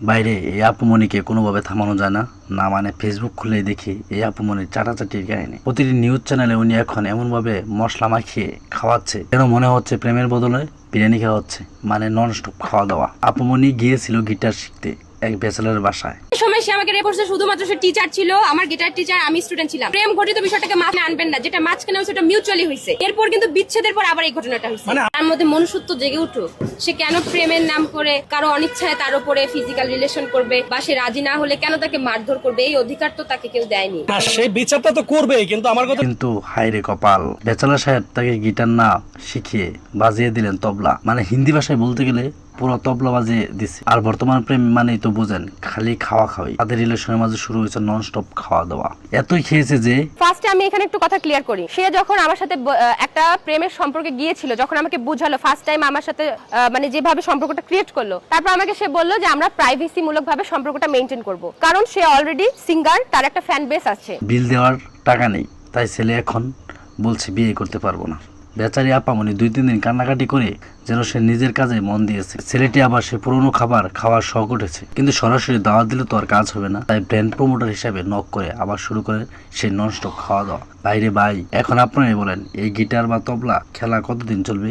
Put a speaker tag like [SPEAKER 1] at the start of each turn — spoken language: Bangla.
[SPEAKER 1] বাইরে এই আপুমনিকে কোনোভাবে থামানো যায় না, না মানে ফেসবুক খুলে দেখি এই আপুমনির চাটাচাটির কাহিনী। প্রতিটি নিউজ চ্যানেলে উনি এখন এমনভাবে মশলা মাখিয়ে খাওয়াচ্ছে যেন মনে হচ্ছে প্রেমের বদলে বিরিয়ানি খাওয়া হচ্ছে, মানে নন স্টপ খাওয়া দাওয়া। আপুমনি গিয়েছিল গিটার শিখতে এক ব্যাচেলারের বাসায়।
[SPEAKER 2] সময় সে আমাকে রেফার করছে, শুধুমাত্র সে টিচার ছিল, আমার গিটার টিচার, আমি স্টুডেন্ট ছিলাম। প্রেম ঘটিত বিষয়টাকে মাথায় আনবেন না, যেটা মাঝখানে সেটা মিউচুয়ালি হয়েছে। এরপর কিন্তু বিচ্ছেদের পর আবার এই ঘটনাটা হয়েছে। তার মধ্যে মনুষ্যত্ব জেগে উঠুক। সে কেন প্রেমের নাম করে কারো অনিচ্ছায় তার উপরে ফিজিক্যাল রিলেশন করবে, বা সে রাজি না হলে কেন তাকে মারধর করবে? এই অধিকার তো তাকে কেউ দেয়নি।
[SPEAKER 3] সেই বিচারটা তো করবে, কিন্তু আমার কথা
[SPEAKER 1] কিন্তু হাইরে কপাল, ব্যাচেলার সাহেব তাকে গিটার না শিখিয়ে বাজিয়ে দিলেন তবলা, মানে হিন্দি ভাষায় বলতে গেলে পুরো তবলা বাজিয়ে দিচ্ছে। আর বর্তমান প্রেম মানেই তো বুঝেন খালি খাওয়া খাওয়াই। তাদের রিলেশনের মাঝে শুরু হয়েছে নন স্টপ খাওয়া দাওয়া। এতই খেয়েছে যে
[SPEAKER 4] ফার্স্টে আমি এখানে একটু কথা ক্লিয়ার করি। সে যখন আমার সাথে একটা প্রেমের সম্পর্কে গিয়েছিল, যখন আমাকে বুঝালো ফার্স্ট টাইম আমার সাথে মানে যেভাবে সম্পর্কটা ক্রিয়েট করলো, তারপর আমাকে সে বললো যে আমরা প্রাইভেসি মূলক ভাবে সম্পর্কটা মেনটেন করব, কারণ সে অলরেডি সিঙ্গার, তার একটা ফ্যান বেস আছে।
[SPEAKER 1] বিল দেওয়ার টাকা নেই, তাই ছেলে এখন বলছে বিয়ে করতে পারবো না। বেচারি আপামনি 2-3 দিন কান্নাকাটি করে যেন সে নিজের কাজে মন দিয়েছে। ছেলেটি আবার সে পুরনো খাবার খাওয়ার শখ উঠেছে, কিন্তু সরাসরি দাওয়াত দিলে তো আর কাজ হবে না, তাই ব্র্যান্ড প্রমোটার হিসাবে নক করে আবার শুরু করে সে ননস্টপ খাওয়া দাওয়া। বাইরে ভাই, এখন আপনারাই বলেন এই গিটার বা তবলা খেলা কতদিন চলবে?